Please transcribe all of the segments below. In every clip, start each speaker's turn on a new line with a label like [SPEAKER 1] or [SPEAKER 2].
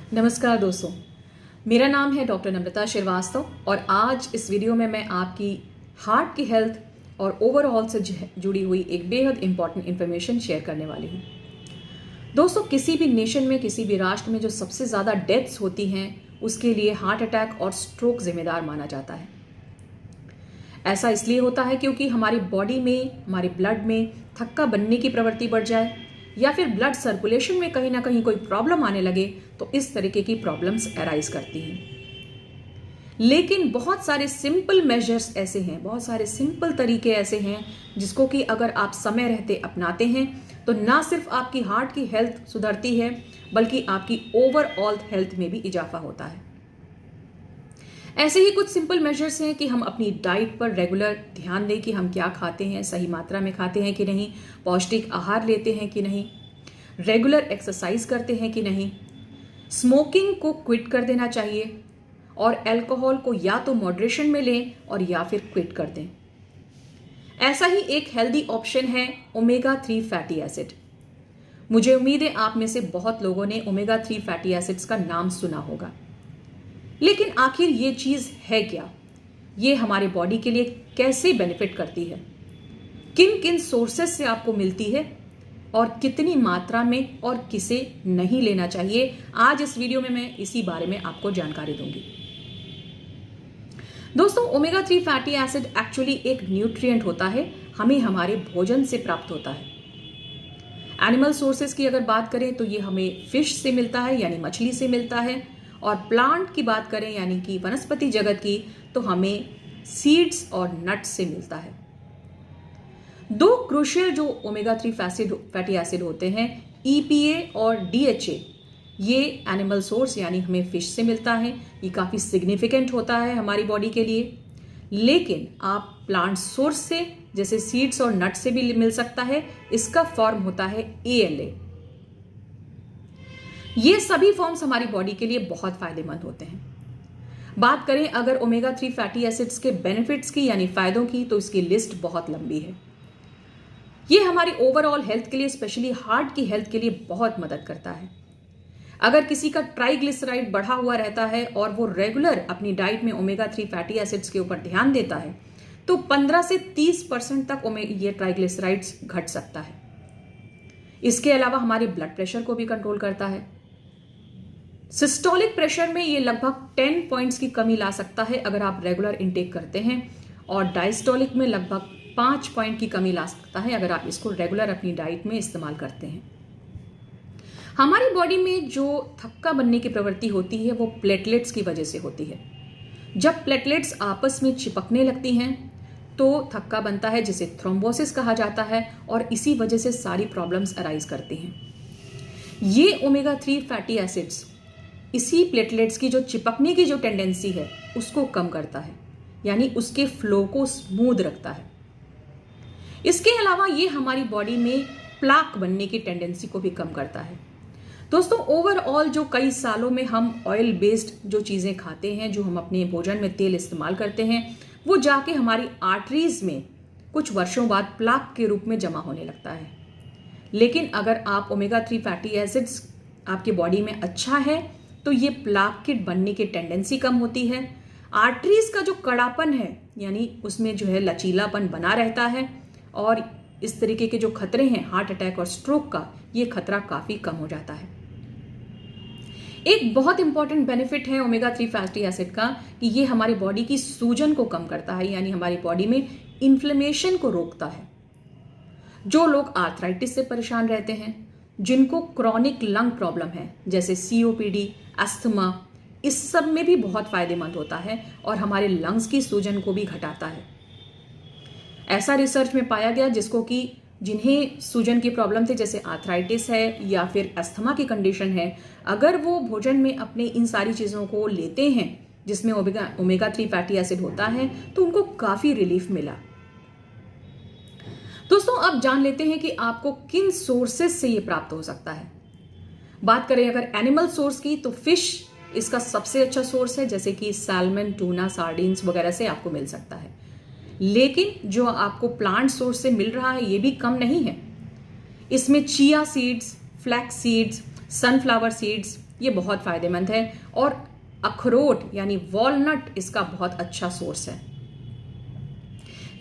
[SPEAKER 1] नमस्कार दोस्तों, मेरा नाम है डॉक्टर नम्रता श्रीवास्तव और आज इस वीडियो में मैं आपकी हार्ट की हेल्थ और ओवरऑल से जुड़ी हुई एक बेहद इंपॉर्टेंट इन्फॉर्मेशन शेयर करने वाली हूँ। दोस्तों, किसी भी नेशन में, किसी भी राष्ट्र में जो सबसे ज़्यादा डेथ्स होती हैं उसके लिए हार्ट अटैक और स्ट्रोक जिम्मेदार माना जाता है। ऐसा इसलिए होता है क्योंकि हमारी बॉडी में, हमारे ब्लड में थक्का बनने की प्रवृत्ति बढ़ जाए या फिर ब्लड सर्कुलेशन में कहीं ना कहीं कोई प्रॉब्लम आने लगे तो इस तरीके की प्रॉब्लम्स अराइज करती हैं। लेकिन बहुत सारे सिंपल मेजर्स ऐसे हैं, बहुत सारे सिंपल तरीके ऐसे हैं जिसको कि अगर आप समय रहते अपनाते हैं तो ना सिर्फ आपकी हार्ट की हेल्थ सुधरती है बल्कि आपकी ओवरऑल हेल्थ में भी इजाफा होता है। ऐसे ही कुछ सिंपल मेजर्स हैं कि हम अपनी डाइट पर रेगुलर ध्यान दें कि हम क्या खाते हैं, सही मात्रा में खाते हैं कि नहीं, पौष्टिक आहार लेते हैं कि नहीं, रेगुलर एक्सरसाइज करते हैं कि नहीं, स्मोकिंग को क्विट कर देना चाहिए और अल्कोहल को या तो मॉडरेशन में लें और या फिर क्विट कर दें। ऐसा ही एक हेल्दी ऑप्शन है ओमेगा 3 फैटी एसिड। मुझे उम्मीद है आप में से बहुत लोगों ने ओमेगा 3 फैटी एसिड्स का नाम सुना होगा, लेकिन आखिर ये चीज है क्या, ये हमारे बॉडी के लिए कैसे बेनिफिट करती है, किन किन सोर्सेस से आपको मिलती है और कितनी मात्रा में और किसे नहीं लेना चाहिए, आज इस वीडियो में मैं इसी बारे में आपको जानकारी दूंगी। दोस्तों, ओमेगा 3 फैटी एसिड एक्चुअली एक न्यूट्रिएंट होता है, हमें हमारे भोजन से प्राप्त होता है। एनिमल सोर्सेस की अगर बात करें तो ये हमें फिश से मिलता है यानी मछली से मिलता है, और प्लांट की बात करें यानी कि वनस्पति जगत की तो हमें सीड्स और नट्स से मिलता है। दो क्रूशियल जो ओमेगा 3 फैटी एसिड होते हैं, EPA और DHA, ये एनिमल सोर्स यानी हमें फिश से मिलता है। ये काफ़ी सिग्निफिकेंट होता है हमारी बॉडी के लिए। लेकिन आप प्लांट सोर्स से जैसे सीड्स और नट्स से भी मिल सकता है, इसका फॉर्म होता है ALA। ये सभी फॉर्म्स हमारी बॉडी के लिए बहुत फायदेमंद होते हैं। बात करें अगर ओमेगा 3 फैटी एसिड्स के बेनिफिट्स की यानी फायदों की तो इसकी लिस्ट बहुत लंबी है। ये हमारी ओवरऑल हेल्थ के लिए, स्पेशली हार्ट की हेल्थ के लिए बहुत मदद करता है। अगर किसी का ट्राइग्लिसराइड बढ़ा हुआ रहता है और वो रेगुलर अपनी डाइट में ओमेगा 3 फैटी एसिड्स के ऊपर ध्यान देता है तो 15 से 30% तक ये ट्राइग्लिसराइड्स घट सकता है। इसके अलावा हमारे ब्लड प्रेशर को भी कंट्रोल करता है। सिस्टोलिक प्रेशर में ये लगभग 10 पॉइंट्स की कमी ला सकता है अगर आप रेगुलर इंटेक करते हैं, और डायस्टोलिक में लगभग 5 पॉइंट की कमी ला सकता है अगर आप इसको रेगुलर अपनी डाइट में इस्तेमाल करते हैं। हमारी बॉडी में जो थक्का बनने की प्रवृत्ति होती है वो प्लेटलेट्स की वजह से होती है। जब प्लेटलेट्स आपस में चिपकने लगती हैं तो थक्का बनता है, जिसे थ्रोम्बोसिस कहा जाता है, और इसी वजह से सारी प्रॉब्लम्स अराइज करती हैं। ये ओमेगा 3 फैटी एसिड्स इसी प्लेटलेट्स की जो चिपकने की जो टेंडेंसी है उसको कम करता है, यानी उसके फ्लो को स्मूथ रखता है। इसके अलावा ये हमारी बॉडी में प्लाक बनने की टेंडेंसी को भी कम करता है। दोस्तों, ओवरऑल जो कई सालों में हम ऑयल बेस्ड जो चीज़ें खाते हैं, जो हम अपने भोजन में तेल इस्तेमाल करते हैं, वो जाके हमारी आर्टरीज में कुछ वर्षों बाद प्लाक के रूप में जमा होने लगता है। लेकिन अगर आप ओमेगा 3 फैटी एसिड्स आपकी बॉडी में अच्छा है तो ये प्लाक के बनने की टेंडेंसी कम होती है। आर्टरीज का जो कड़ापन है यानी उसमें जो है लचीलापन बना रहता है, और इस तरीके के जो खतरे हैं हार्ट अटैक और स्ट्रोक का, ये खतरा काफी कम हो जाता है। एक बहुत इंपॉर्टेंट बेनिफिट है ओमेगा 3 फैटी एसिड का कि ये हमारी बॉडी की सूजन को कम करता है, यानी हमारी बॉडी में इन्फ्लेमेशन को रोकता है। जो लोग आर्थराइटिस से परेशान रहते हैं, जिनको क्रॉनिक लंग प्रॉब्लम है जैसे COPD, अस्थमा, इस सब में भी बहुत फायदेमंद होता है और हमारे लंग्स की सूजन को भी घटाता है। ऐसा रिसर्च में पाया गया जिसको कि जिन्हें सूजन की प्रॉब्लम थी, जैसे आर्थराइटिस है या फिर अस्थमा की कंडीशन है, अगर वो भोजन में अपने इन सारी चीज़ों को लेते हैं जिसमें ओमेगा 3 फैटी एसिड होता है तो उनको काफ़ी रिलीफ मिला। दोस्तों, अब जान लेते हैं कि आपको किन सोर्सेस से ये प्राप्त हो सकता है। बात करें अगर एनिमल सोर्स की तो फिश इसका सबसे अच्छा सोर्स है, जैसे कि सैल्मन, टूना, सार्डिन्स वगैरह से आपको मिल सकता है। लेकिन जो आपको प्लांट सोर्स से मिल रहा है ये भी कम नहीं है। इसमें chia seeds, flax seeds, sunflower seeds, ये बहुत फायदेमंद है। और अखरोट यानी वॉलनट इसका बहुत अच्छा सोर्स है।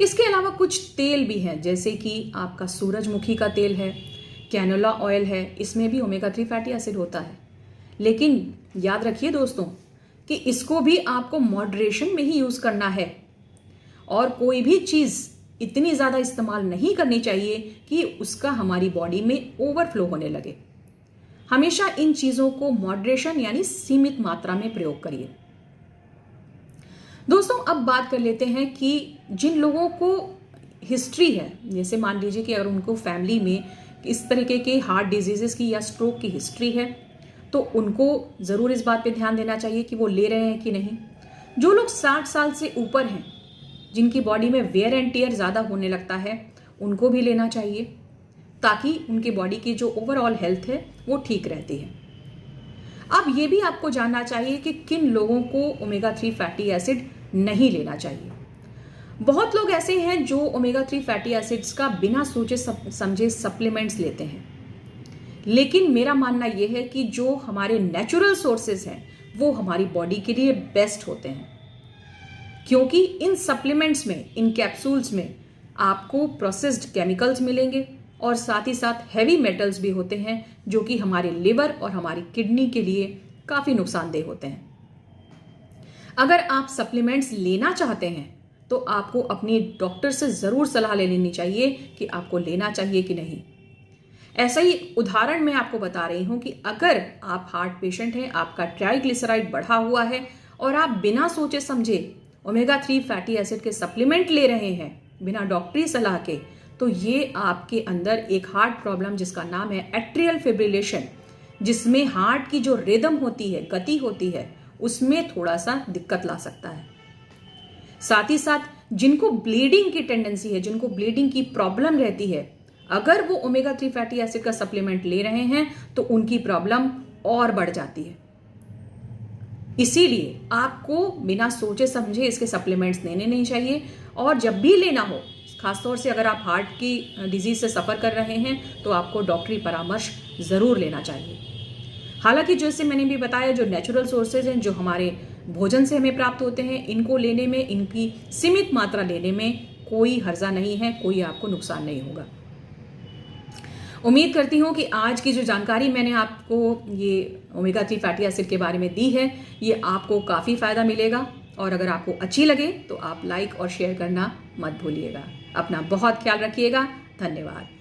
[SPEAKER 1] इसके अलावा कुछ तेल भी हैं, जैसे कि आपका सूरजमुखी का तेल है, कैनोला ऑयल है, इसमें भी ओमेगा 3 फैटी एसिड होता है। लेकिन याद रखिए दोस्तों कि इसको भी आपको मॉडरेशन में ही यूज करना है, और कोई भी चीज इतनी ज्यादा इस्तेमाल नहीं करनी चाहिए कि उसका हमारी बॉडी में ओवरफ्लो होने लगे। हमेशा इन चीजों को मॉडरेशन यानी सीमित मात्रा में प्रयोग करिए। दोस्तों अब बात कर लेते हैं कि जिन लोगों को हिस्ट्री है, जैसे मान लीजिए कि अगर उनको फैमिली में इस तरीके के हार्ट डिजीजेस की या स्ट्रोक की हिस्ट्री है, तो उनको जरूर इस बात पे ध्यान देना चाहिए कि वो ले रहे हैं कि नहीं। जो लोग 60 साल से ऊपर हैं, जिनकी बॉडी में वेयर एंड टियर ज्यादा होने लगता है, उनको भी लेना चाहिए, ताकि उनकी बॉडी की जो ओवरऑल हेल्थ है वो ठीक रहती है। अब ये भी आपको जानना चाहिए कि किन लोगों को ओमेगा 3 फैटी एसिड नहीं लेना चाहिए। बहुत लोग ऐसे हैं जो ओमेगा 3 फैटी एसिड्स का बिना सोचे समझे सप्लीमेंट्स लेते हैं, लेकिन मेरा मानना यह है कि जो हमारे नेचुरल सोर्सेज हैं वो हमारी बॉडी के लिए बेस्ट होते हैं, क्योंकि इन सप्लीमेंट्स में, इन कैप्सूल्स में आपको प्रोसेस्ड केमिकल्स मिलेंगे और साथ ही साथ हैवी मेटल्स भी होते हैं, जो कि हमारे लिवर और हमारी किडनी के लिए काफी नुकसानदेह होते हैं। अगर आप सप्लीमेंट्स लेना चाहते हैं तो आपको अपनी डॉक्टर से जरूर सलाह ले लेनी चाहिए कि आपको लेना चाहिए कि नहीं। ऐसा ही उदाहरण मैं आपको बता रही हूं कि अगर आप हार्ट पेशेंट हैं, आपका ट्राइग्लिसराइड बढ़ा हुआ है और आप बिना सोचे समझे ओमेगा 3 फैटी एसिड के सप्लीमेंट ले रहे हैं बिना डॉक्टरी सलाह के, तो ये आपके अंदर एक हार्ट प्रॉब्लम जिसका नाम है एट्रियल फिब्रिलेशन, जिसमें हार्ट की जो रिदम होती है, गति होती है, उसमें थोड़ा सा दिक्कत ला सकता है। साथ ही साथ जिनको ब्लीडिंग की टेंडेंसी है, जिनको ब्लीडिंग की प्रॉब्लम रहती है, अगर वो ओमेगा 3 फैटी एसिड का सप्लीमेंट ले रहे हैं तो उनकी प्रॉब्लम और बढ़ जाती है। इसीलिए आपको बिना सोचे समझे इसके सप्लीमेंट्स लेने नहीं चाहिए, और जब भी लेना हो, खासतौर से अगर आप हार्ट की डिजीज से सफर कर रहे हैं, तो आपको डॉक्टरी परामर्श जरूर लेना चाहिए। हालांकि जैसे मैंने भी बताया, जो नेचुरल सोर्सेज हैं, जो हमारे भोजन से हमें प्राप्त होते हैं, इनको लेने में, इनकी सीमित मात्रा लेने में कोई हर्जा नहीं है, कोई आपको नुकसान नहीं होगा। उम्मीद करती हूँ कि आज की जो जानकारी मैंने आपको ये ओमेगा 3 फैटी एसिड के बारे में दी है, ये आपको काफ़ी फायदा मिलेगा, और अगर आपको अच्छी लगे तो आप लाइक और शेयर करना मत भूलिएगा। अपना बहुत ख्याल रखिएगा। धन्यवाद।